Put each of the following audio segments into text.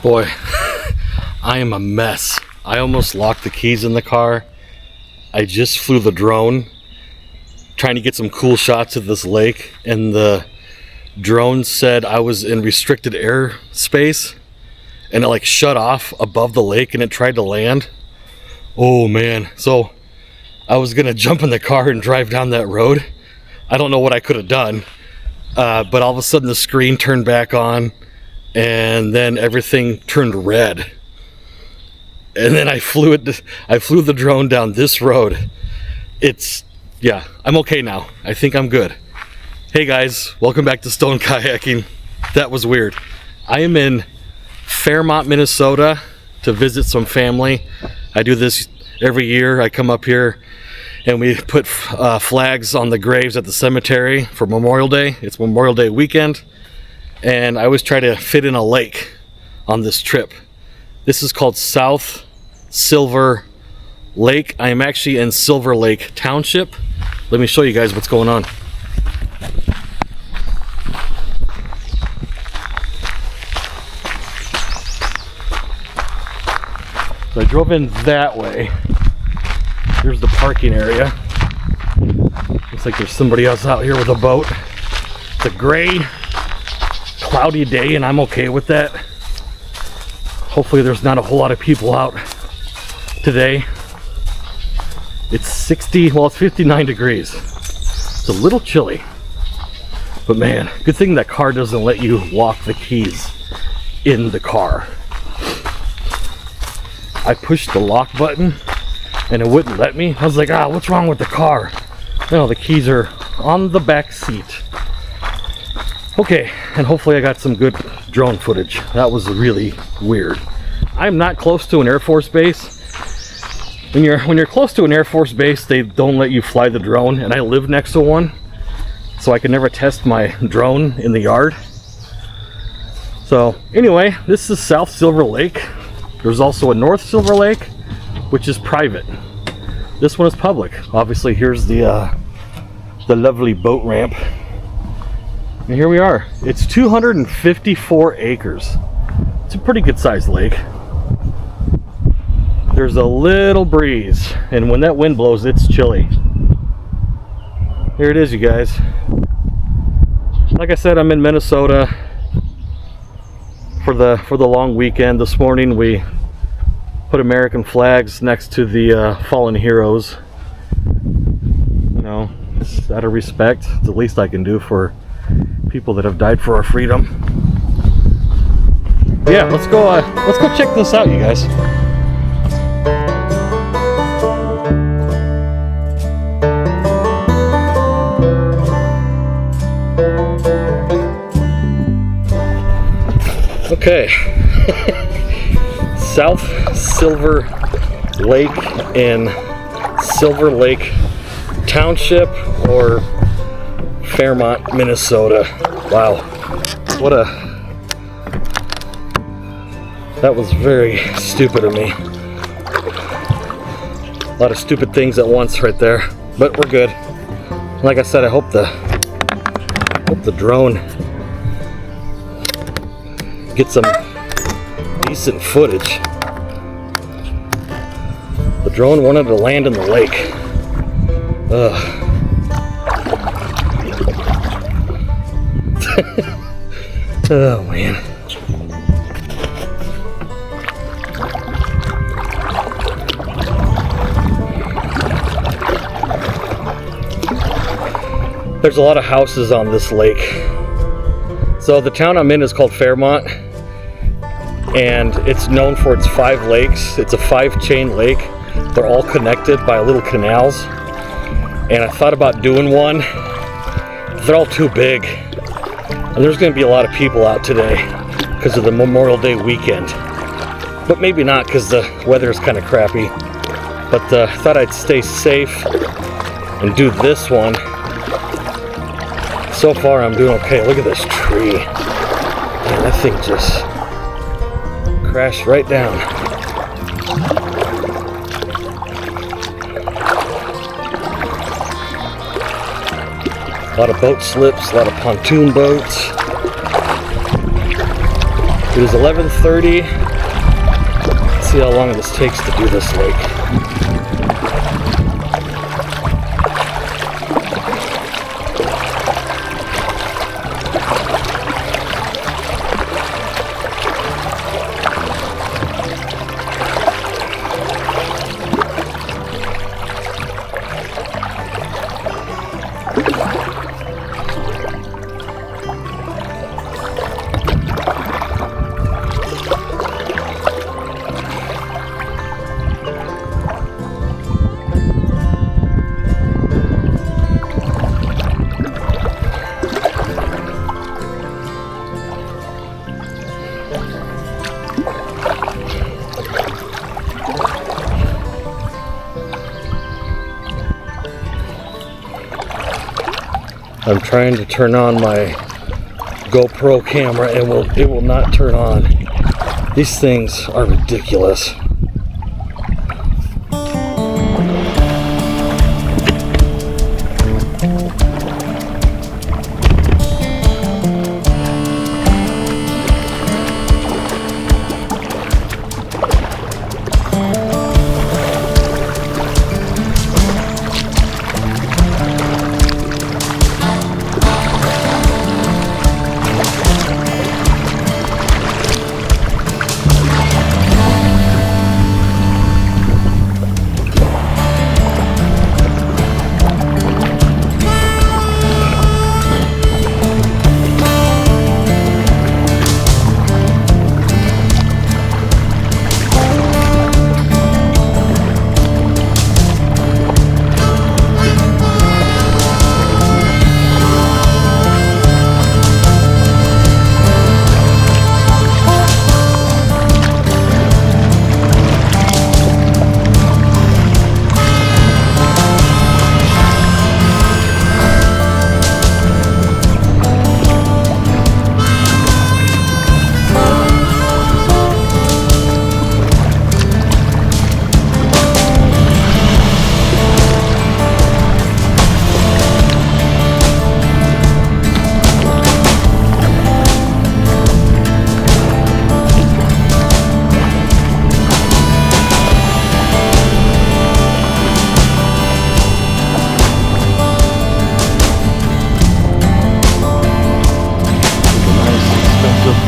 Boy, I am a mess. I almost locked the keys in the car. I just flew the drone trying to get some cool shots of this lake, and the drone said I was in restricted airspace, and it like shut off above the lake and it tried to land. Oh man, so I was gonna jump in the car and drive down that road. I don't know what I could have done, but all of a sudden the screen turned back on and then everything turned red. And then I flew the drone down this road. I'm okay now. I think I'm good. Hey guys, welcome back to Stone Kayaking. That was weird. I am in Fairmont, Minnesota to visit some family. I do this every year. I come up here and we put flags on the graves at the cemetery for Memorial Day. It's Memorial Day weekend, and I always try to fit in a lake on this trip. This is called South Silver Lake. I am actually in Silver Lake Township. Let me show you guys what's going on. So I drove in that way. Here's the parking area. Looks like there's somebody else out here with a boat. It's a gray, cloudy day, and I'm okay with that. Hopefully there's not a whole lot of people out today. It's 59 degrees. It's a little chilly. But man, good thing that car doesn't let you lock the keys in the car. I pushed the lock button and it wouldn't let me. I was like, what's wrong with the car? No, the keys are on the back seat. Okay, and hopefully I got some good drone footage. That was really weird. I'm not close to an Air Force base. When you're close to an Air Force base, they don't let you fly the drone, and I live next to one, so I can never test my drone in the yard. So anyway, this is South Silver Lake. There's also a North Silver Lake, which is private. This one is public. Obviously, here's the lovely boat ramp. And here we are. It's 254 acres. It's a pretty good sized lake. There's a little breeze, and when that wind blows, it's chilly. Here it is, you guys. Like I said, I'm in Minnesota for the long weekend. This morning we put American flags next to the fallen heroes. You know, it's out of respect. It's the least I can do for people that have died for our freedom. Yeah, let's go check this out, you guys. Okay. South Silver Lake in Silver Lake Township, or Fairmont, Minnesota. Wow, that was very stupid of me. A lot of stupid things at once right there, but we're good. Like I said, I hope the drone gets some decent footage. The drone wanted to land in the lake. Oh man. There's a lot of houses on this lake. So the town I'm in is called Fairmont, and it's known for its 5 lakes. It's a 5-chain lake. They're all connected by little canals. And I thought about doing one. They're all too big. And there's going to be a lot of people out today because of the Memorial Day weekend. But maybe not, because the weather is kind of crappy. But I thought I'd stay safe and do this one. So far I'm doing okay. Look at this tree. Man, that thing just crashed right down. A lot of boat slips, a lot of pontoon boats. It is 11:30. Let's see how long this takes to do this lake. I'm trying to turn on my GoPro camera and it will not turn on. These things are ridiculous.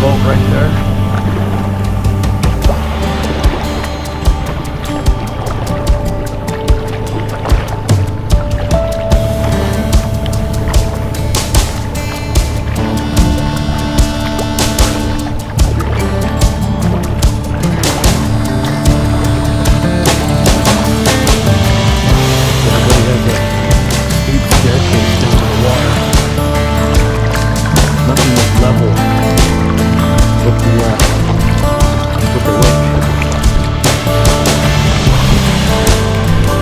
Boat right there. Everybody has a steep staircase down to the water. Nothing is level with the lake.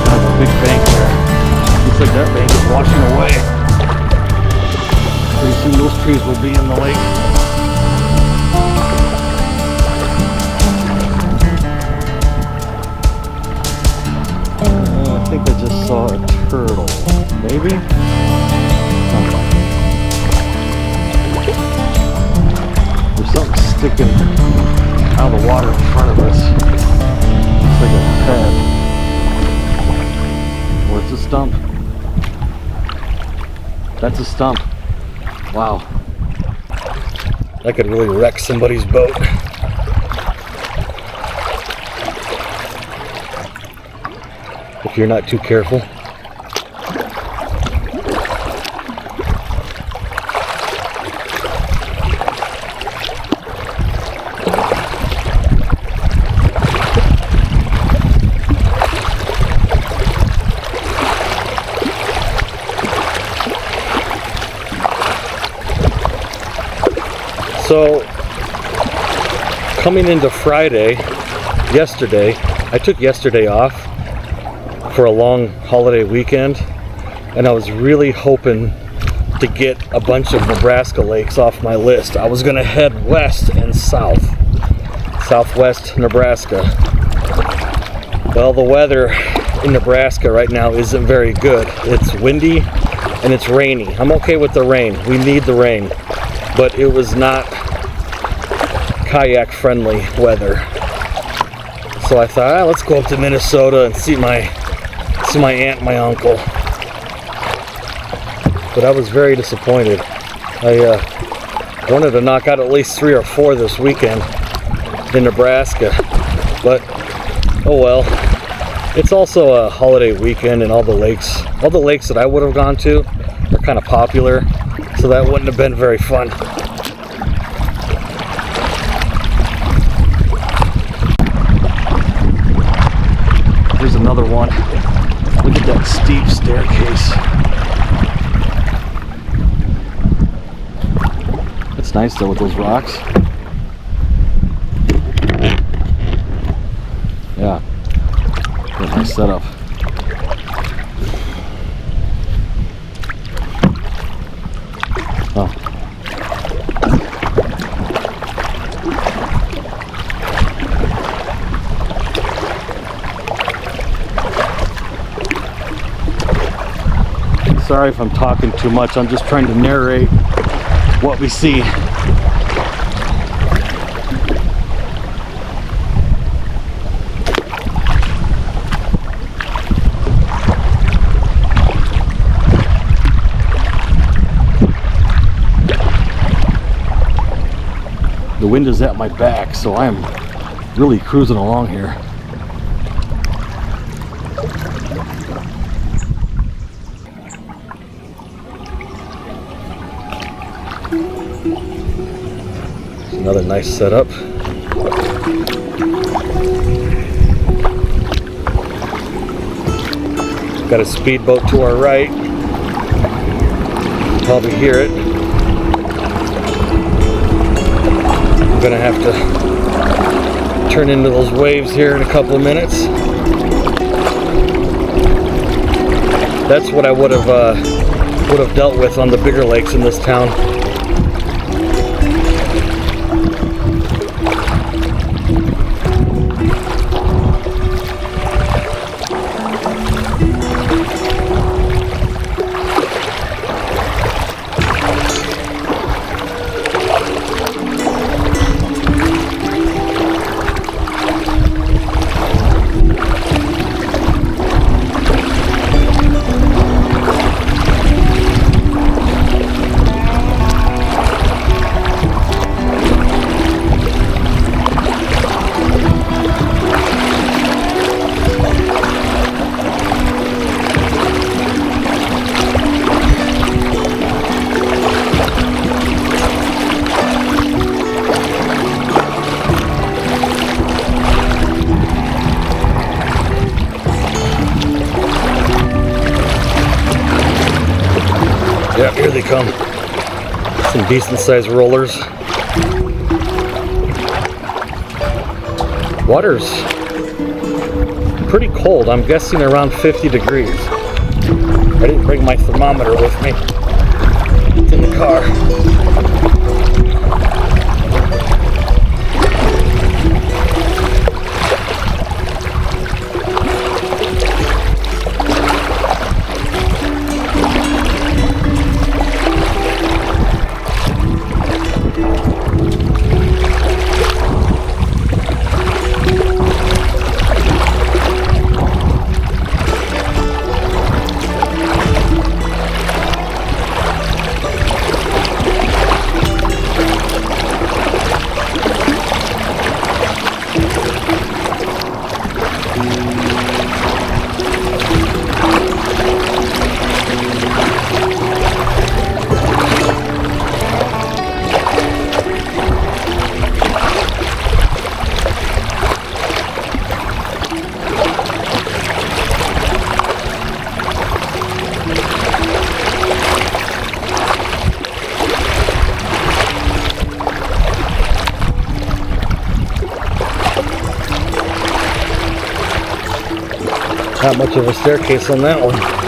There's a big bank there. Looks like that bank is washing away. Pretty soon those trees will be in the lake. I think I just saw a turtle. Maybe? There's something sticking out of the water in front of us. Looks like a head. Or it's a stump. That's a stump. Wow. That could really wreck somebody's boat. If you're not too careful. So, coming into Friday, yesterday, I took yesterday off for a long holiday weekend, and I was really hoping to get a bunch of Nebraska lakes off my list. I was gonna head west and southwest Nebraska. Well, the weather in Nebraska right now isn't very good. It's windy and it's rainy. I'm okay with the rain. We need the rain. But it was not kayak friendly weather. So I thought, let's go up to Minnesota and see my aunt and my uncle. But I was very disappointed. I wanted to knock out at least 3 or 4 this weekend in Nebraska, but oh well. It's also a holiday weekend, and all the lakes that I would have gone to are kind of popular, so that wouldn't have been very fun. There's another one. Look at that steep staircase. It's nice though with those rocks. Yeah, what a nice setup. Oh. Sorry if I'm talking too much. I'm just trying to narrate what we see. The wind is at my back, so I'm really cruising along here. Another nice setup. Got a speedboat to our right. Probably hear it. I'm gonna have to turn into those waves here in a couple of minutes. That's what I would have dealt with on the bigger lakes in this town. Yeah, here they come. Some decent sized rollers. Water's pretty cold. I'm guessing around 50 degrees. I didn't bring my thermometer with me. It's in the car. Not much of a staircase on that one.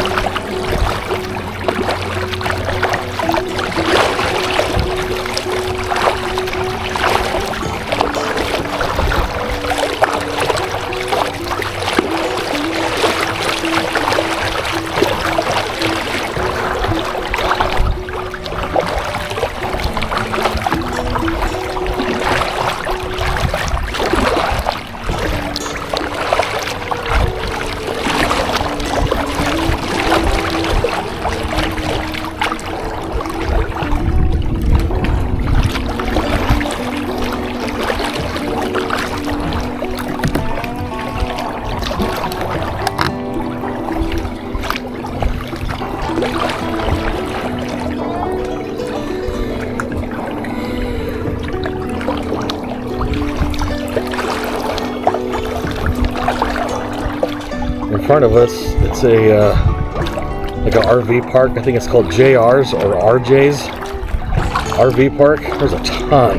front of us, it's a like an RV park. I think it's called JR's or RJ's RV park. There's a ton.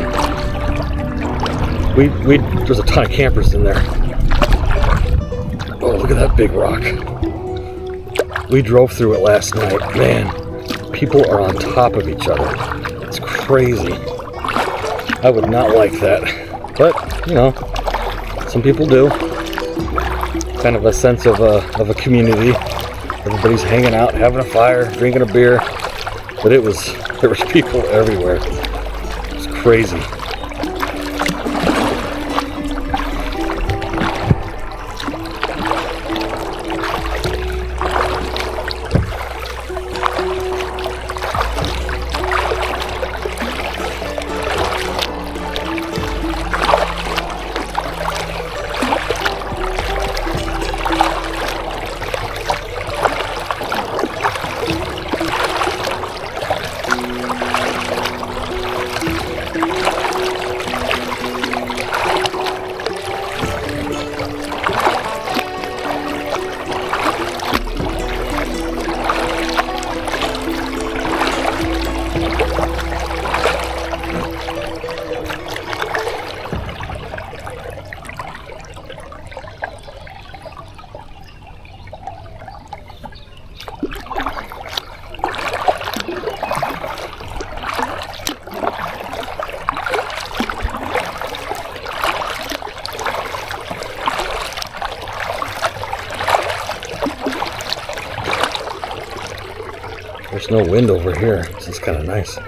There's a ton of campers in there. Oh, look at that big rock. We drove through it last night. Man, people are on top of each other. It's crazy. I would not like that. But, you know, some people do. Kind of a sense of a community. Everybody's hanging out, having a fire, drinking a beer. But there was people everywhere. It's crazy. There's no wind over here. This is kind of nice.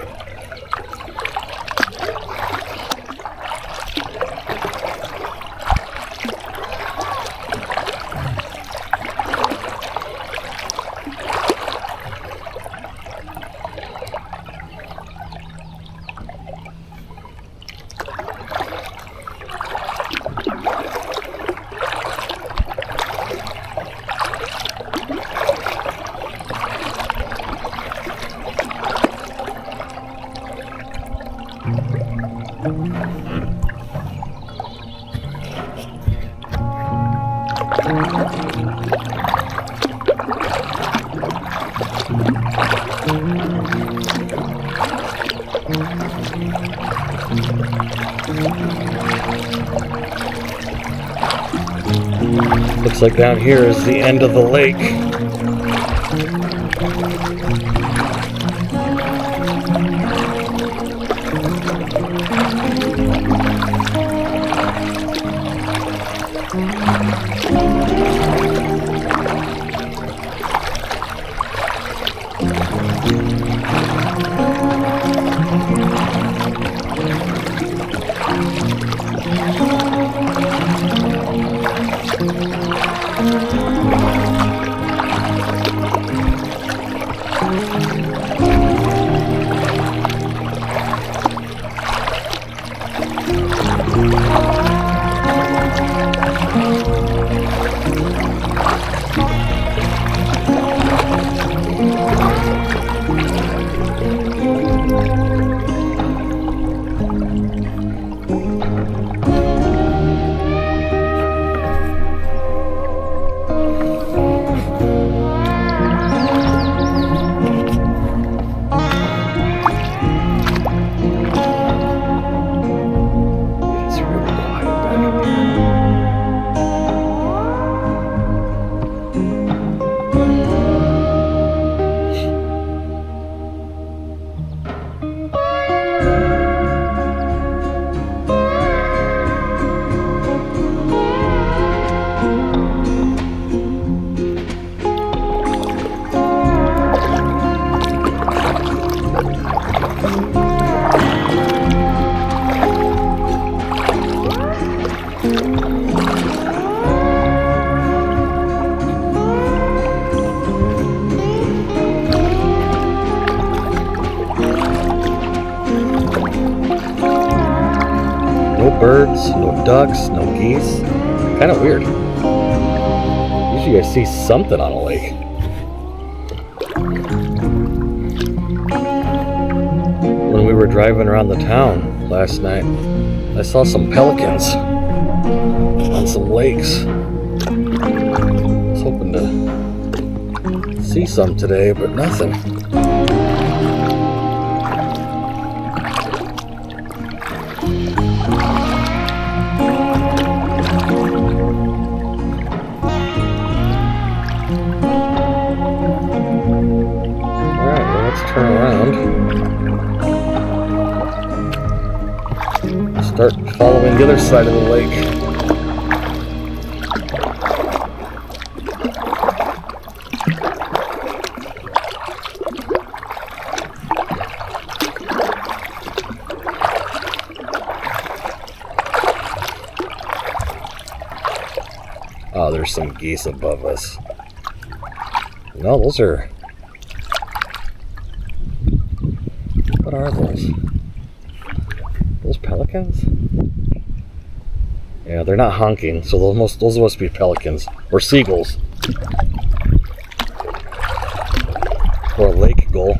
Looks like down here is the end of the lake. No birds, no ducks, no geese. Kind of weird. Usually I see something on a lake. When we were driving around the town last night, I saw some pelicans on some lakes. I was hoping to see some today, but nothing. Alright, well, let's turn around. Start following the other side of the lake. Oh, there's some geese above us. No, those are... What are those? Those pelicans? Yeah, they're not honking, so those must be pelicans. Or seagulls. Or a lake gull.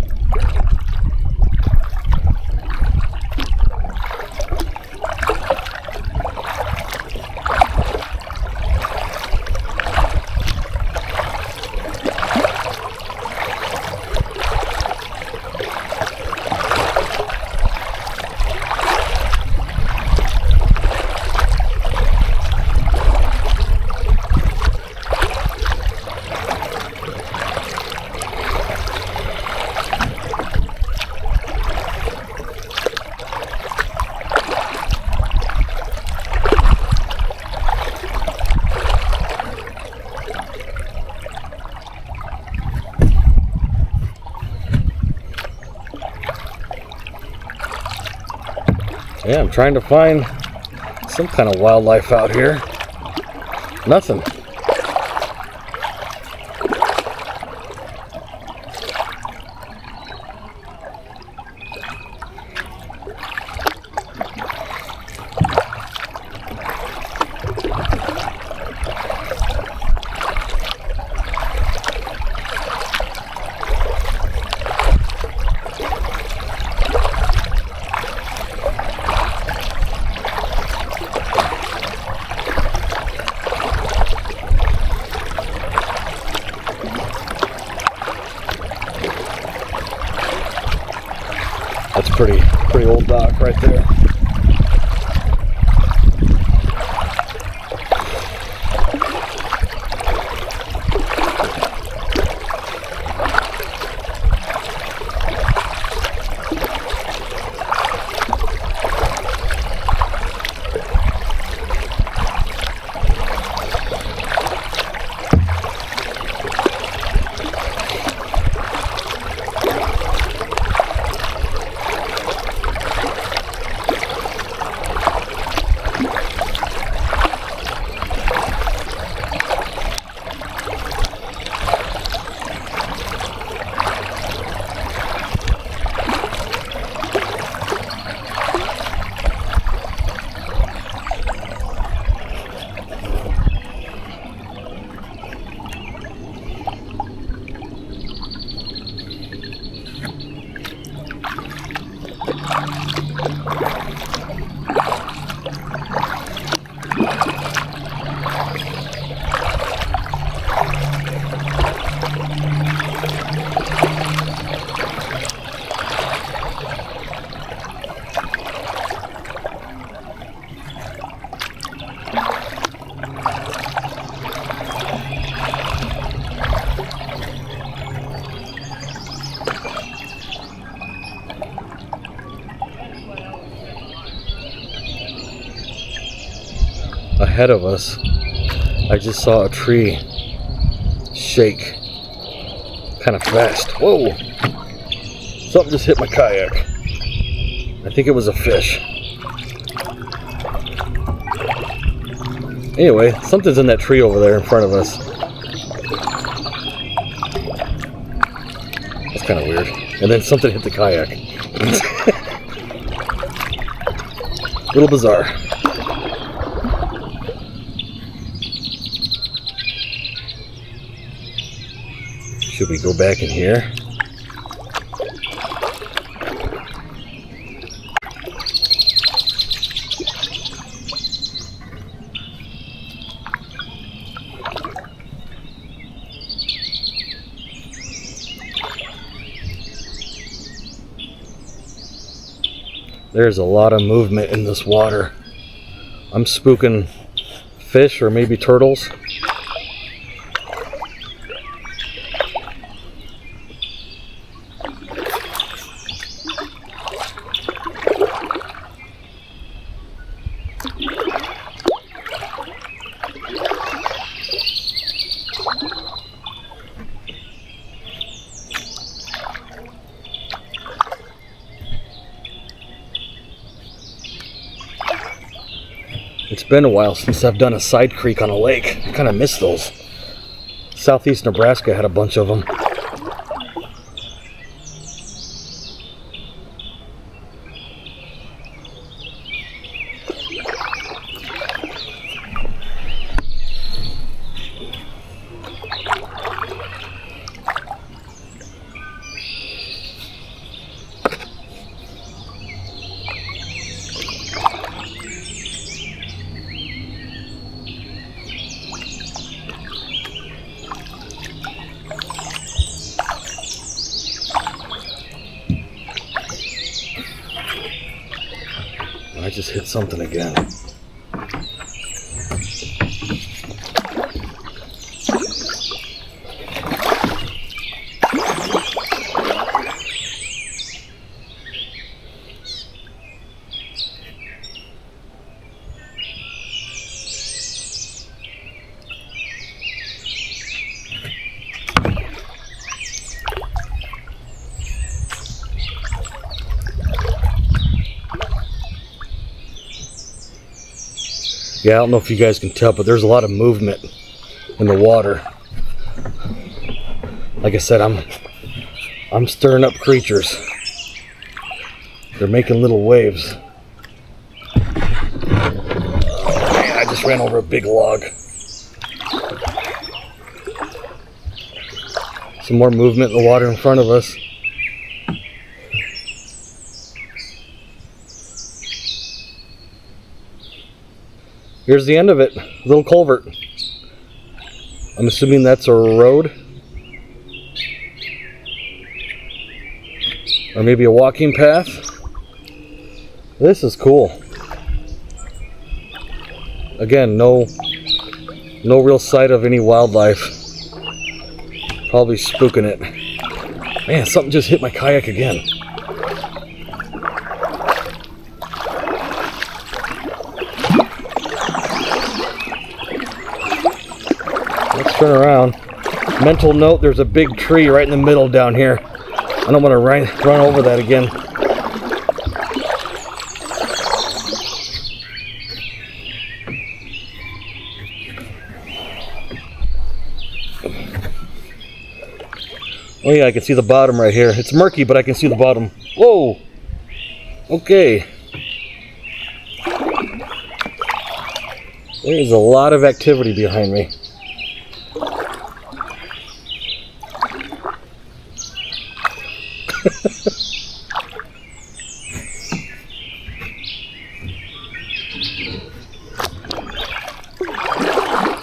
Yeah, I'm trying to find some kind of wildlife out here. Nothing. That's pretty old dock right there. Ahead of us, I just saw a tree shake kind of fast. Whoa! Something just hit my kayak. I think it was a fish. Anyway, something's in that tree over there in front of us. That's kind of weird. And then something hit the kayak. A little bizarre. Should we go back in here? There's a lot of movement in this water. I'm spooking fish or maybe turtles. It's been a while since I've done a side creek on a lake. I kind of miss those. Southeast Nebraska had a bunch of them. I just hit something again. Yeah, I don't know if you guys can tell, but there's a lot of movement in the water. Like I said, I'm stirring up creatures. They're making little waves. Oh, man, I just ran over a big log. Some more movement in the water in front of us. Here's the end of it, little culvert. I'm assuming that's a road. Or maybe a walking path. This is cool. Again, no real sight of any wildlife. Probably spooking it. Man, something just hit my kayak again. Let's turn around. Mental note, there's a big tree right in the middle down here. I don't want to run over that again. Oh yeah, I can see the bottom right here. It's murky, but I can see the bottom. Whoa! Okay. There's a lot of activity behind me.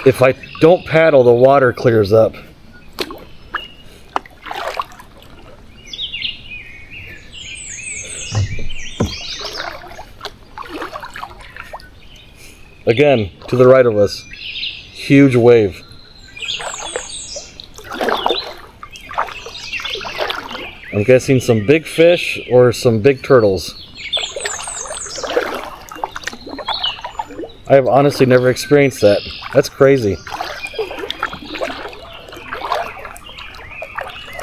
If I don't paddle, the water clears up. Again, to the right of us, huge wave. I'm guessing some big fish or some big turtles. I have honestly never experienced that. That's crazy.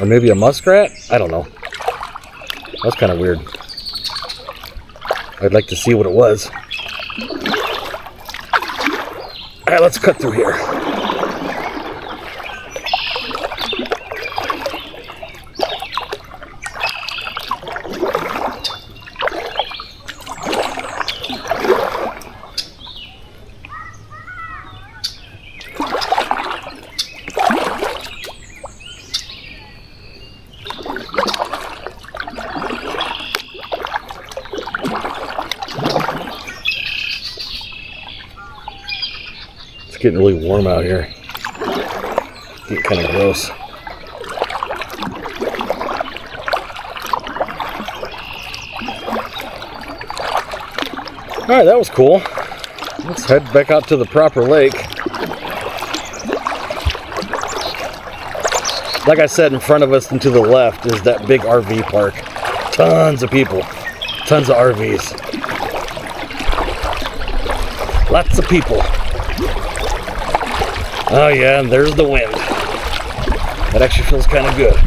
Or maybe a muskrat? I don't know. That's kind of weird. I'd like to see what it was. Alright, let's cut through here. It's getting really warm out here. It's getting kind of gross. Alright, that was cool. Let's head back out to the proper lake. Like I said, in front of us and to the left is that big RV park. Tons of people. Tons of RVs. Lots of people. Oh yeah, and there's the wind. That actually feels kind of good.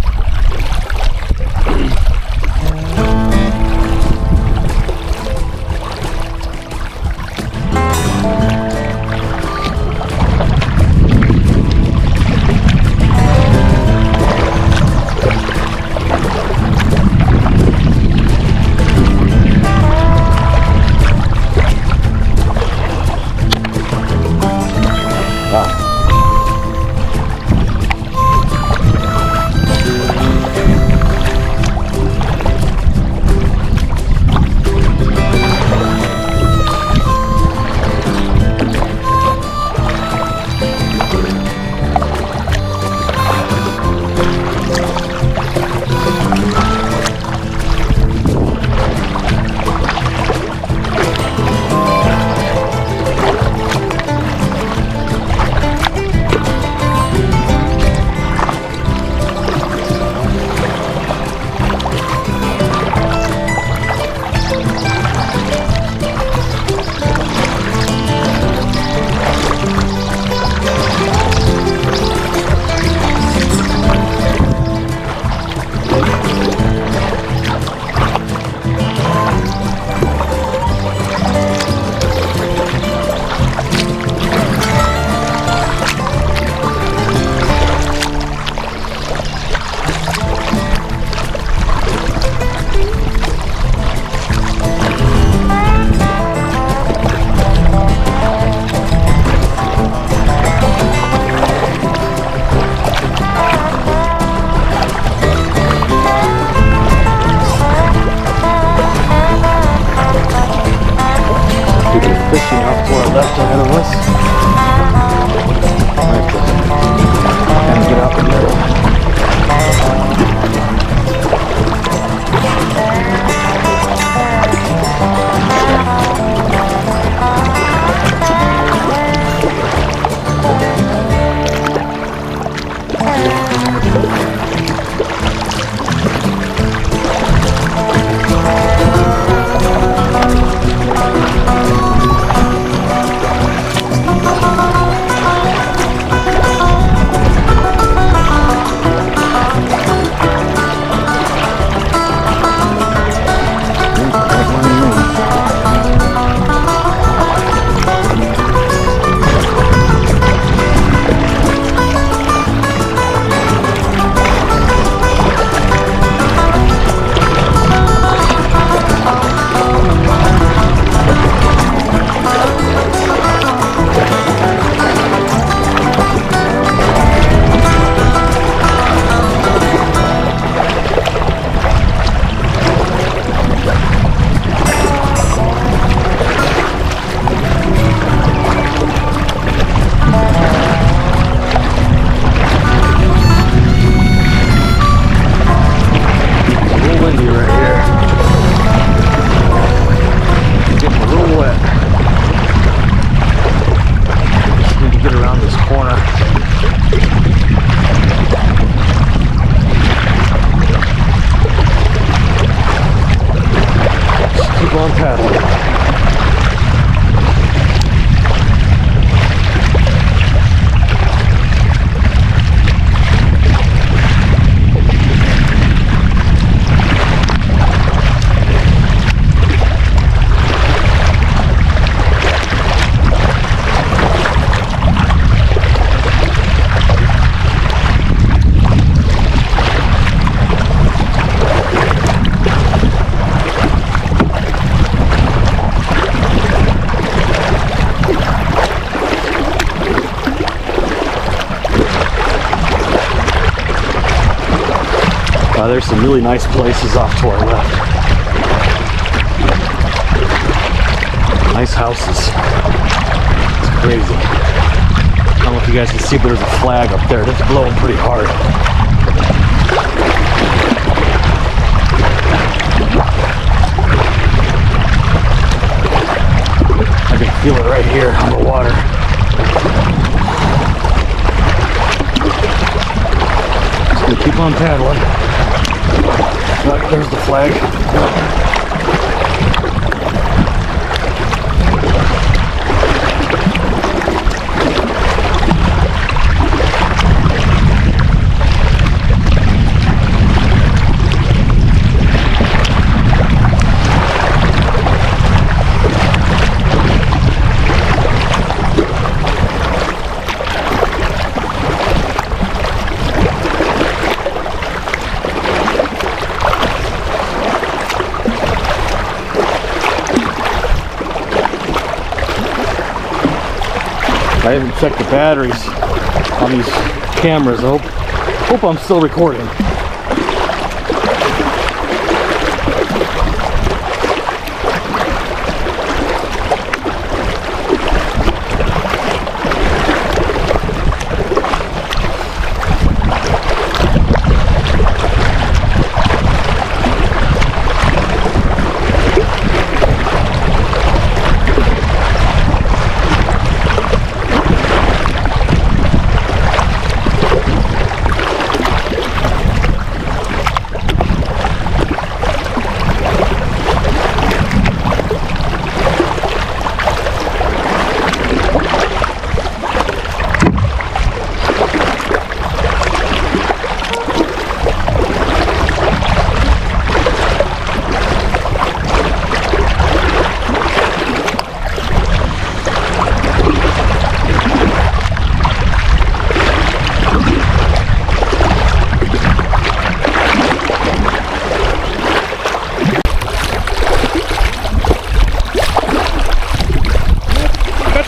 Fishing off to our left ahead of us. And get out the middle. There's some really nice places off to our left. Nice houses. It's crazy. I don't know if you guys can see, but there's a flag up there. It's blowing pretty hard. Feel it right here on the water. Just gonna keep on paddling. Right, there's the flag. I haven't checked the batteries on these cameras. I hope I'm still recording.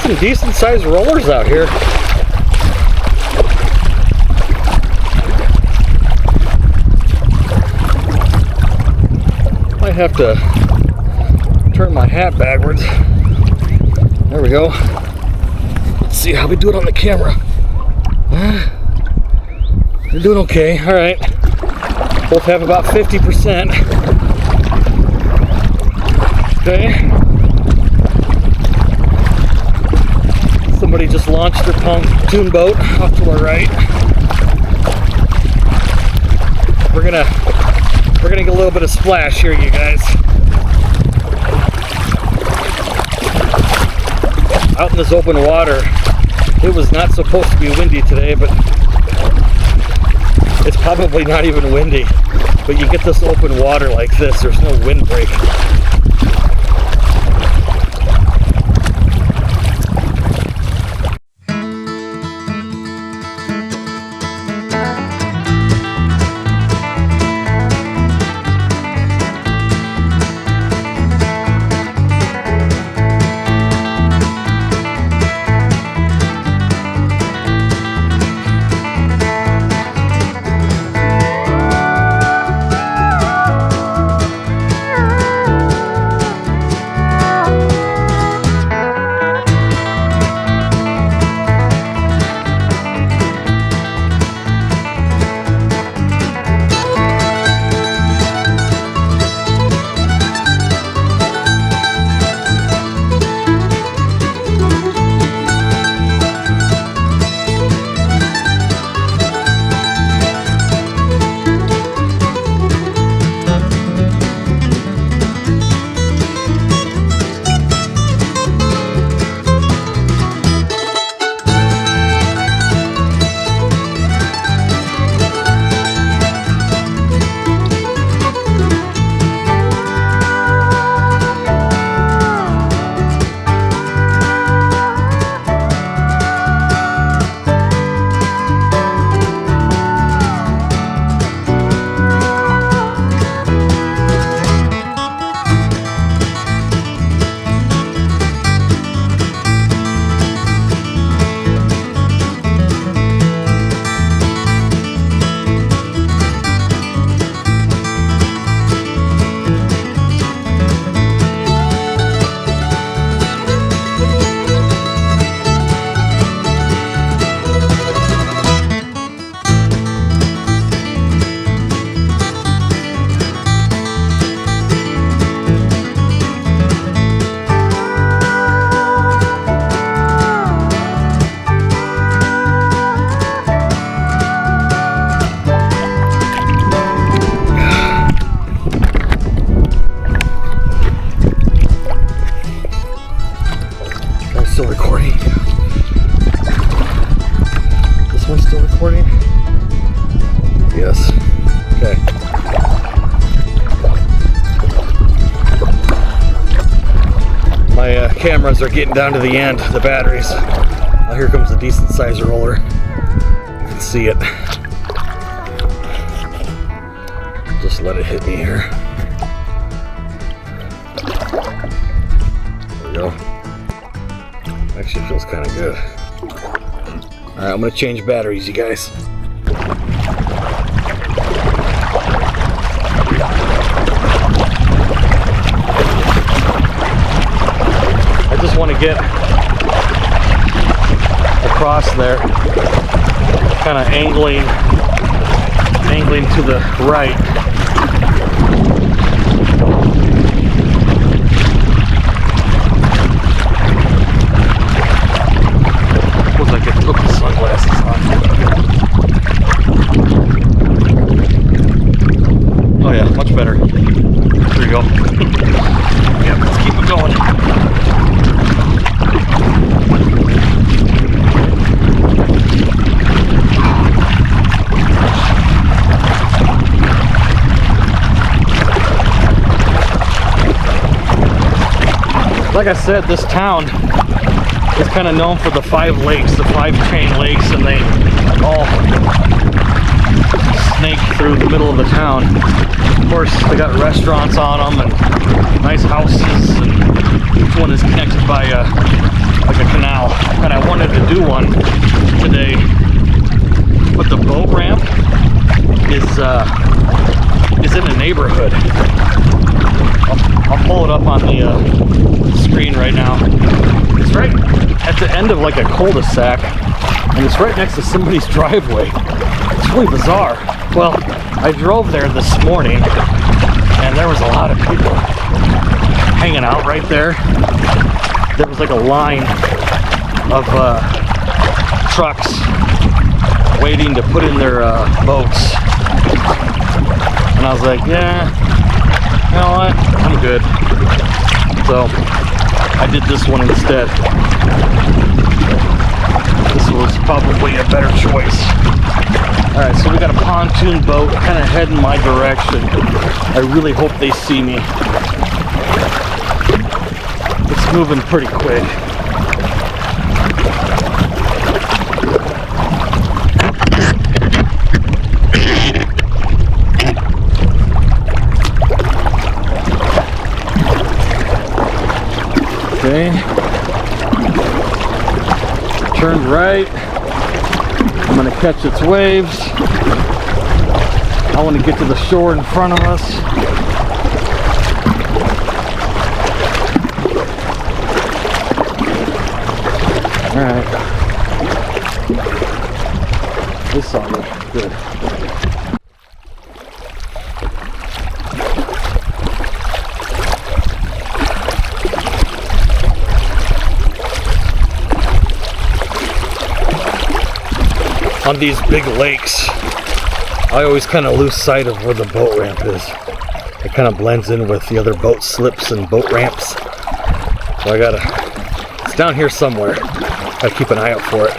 Some decent sized rollers out here. Might have to turn my hat backwards. There we go. Let's see how we do it on the camera. We're doing okay. All right. Both have about 50%. Okay. Somebody just launched their pontoon boat off to our right. We're gonna get a little bit of splash here, you guys. Out in this open water, it was not supposed to be windy today, but it's probably not even windy. But you get this open water like this, there's no wind break. cameras are getting down to the end, the batteries. Now here comes a decent sized roller. You can see it. Just let it hit me here. There we go. Actually feels kind of good. Alright, I'm gonna change batteries, you guys. I just want to get across there, kind of angling to the right. Looks like I took the sunglasses on. Oh yeah, much better. There you go. Yeah, let's keep it going. Like I said, this town is kind of known for the 5 lakes, the 5 chain lakes, and they all snake through the middle of the town. Of course, they got restaurants on them and nice houses, and each one is connected by like a canal. And I wanted to do one today, but the boat ramp is in a neighborhood. I'll pull it up on the screen right now. It's right at the end of like a cul-de-sac, and it's right next to somebody's driveway. It's really bizarre. Well, I drove there this morning, and there was a lot of people hanging out right there. There was like a line of trucks waiting to put in their boats, and I was like, yeah, you know what, I'm good. So I did this one instead. This was probably a better choice. Alright, so we got a pontoon boat kind of heading my direction. I really hope they see me. It's moving pretty quick. Okay, turned right. I'm going to catch its waves. I want to get to the shore in front of us. Alright. This song is good. On these big lakes, I always kind of lose sight of where the boat ramp is. It kind of blends in with the other boat slips and boat ramps. So it's down here somewhere. Gotta keep an eye out for it.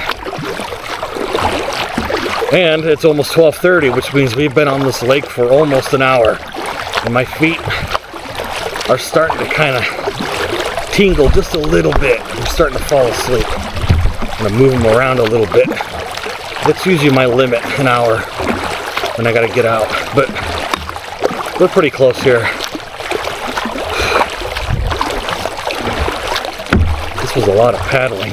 And it's almost 12:30, which means we've been on this lake for almost an hour. And my feet are starting to kind of tingle just a little bit. I'm starting to fall asleep. I'm gonna move them around a little bit. That's usually my limit, an hour, when I gotta get out, but we're pretty close here. This was a lot of paddling.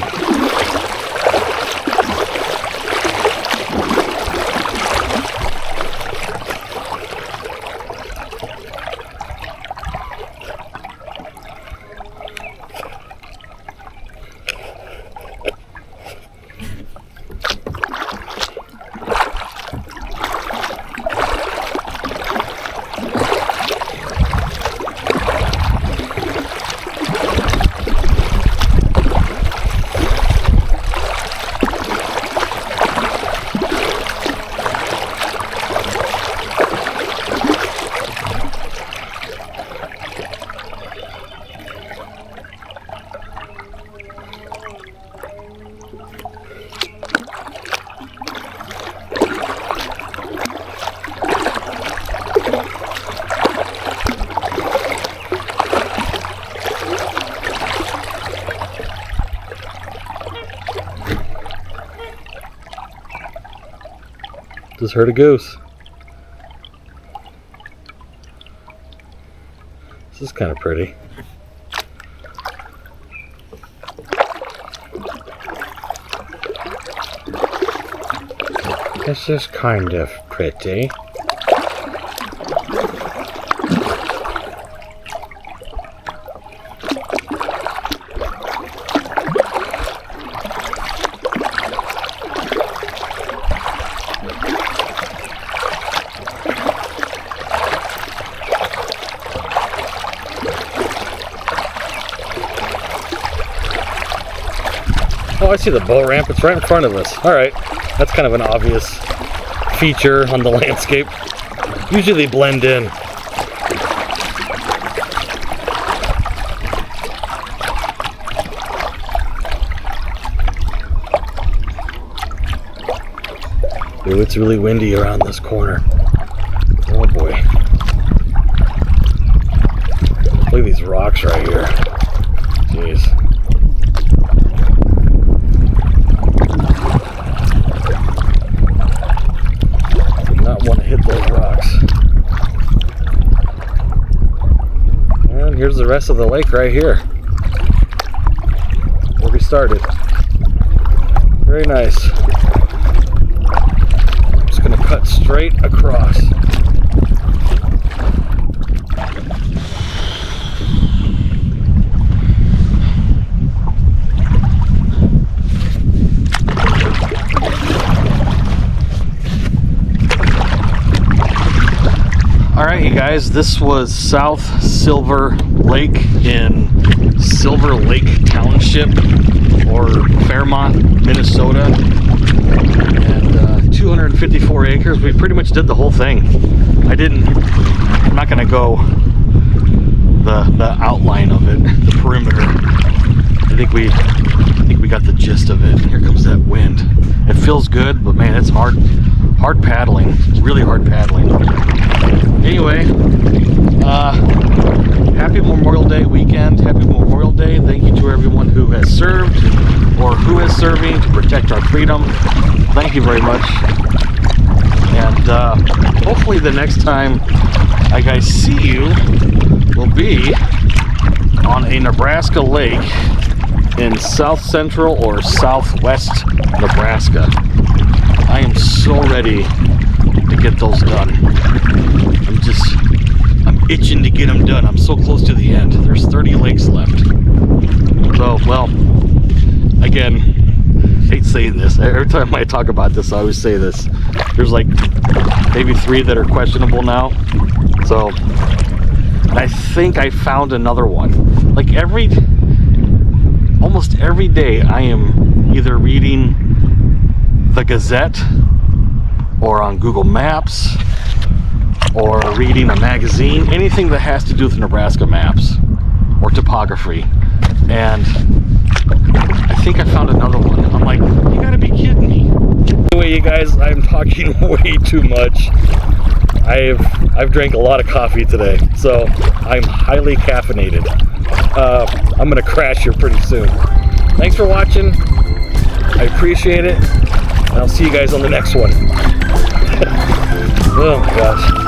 Just heard a goose. This is kind of pretty. This is kind of pretty. Oh, I see the boat ramp. It's right in front of us. All right. That's kind of an obvious feature on the landscape. Usually they blend in. Ooh, it's really windy around this corner. Oh boy. Look at these rocks right here. Jeez. Want to hit those rocks. And here's the rest of the lake right here where we started. Very nice. I'm just going to cut straight across. Alright, you guys, this was South Silver Lake in Silver Lake Township, or Fairmont, Minnesota, and 254 acres. We pretty much did the whole thing. I'm not going to go the outline of it, the perimeter. I think we got the gist of it. Here comes that wind. It feels good, but man, it's hard paddling. It's really hard paddling. Anyway, happy Memorial Day weekend. Happy Memorial Day. Thank you to everyone who has served or who is serving to protect our freedom. Thank you very much. And hopefully the next time I guys see you will be on a Nebraska lake in south central or southwest Nebraska. I am so ready to get those done. I'm itching to get them done. I'm so close to the end. There's 30 lakes left. So, well, again, hate saying this. Every time I talk about this, I always say this. There's like maybe 3 that are questionable now. So, I think I found another one. Like almost every day I am either reading the Gazette or on Google Maps or reading a magazine, anything that has to do with Nebraska maps or topography. And I think I found another one. I'm like, you gotta be kidding me. Anyway, you guys, I'm talking way too much. I've drank a lot of coffee today, so I'm highly caffeinated. I'm gonna crash here pretty soon. Thanks for watching. I appreciate it. And I'll see you guys on the next one. Oh my gosh.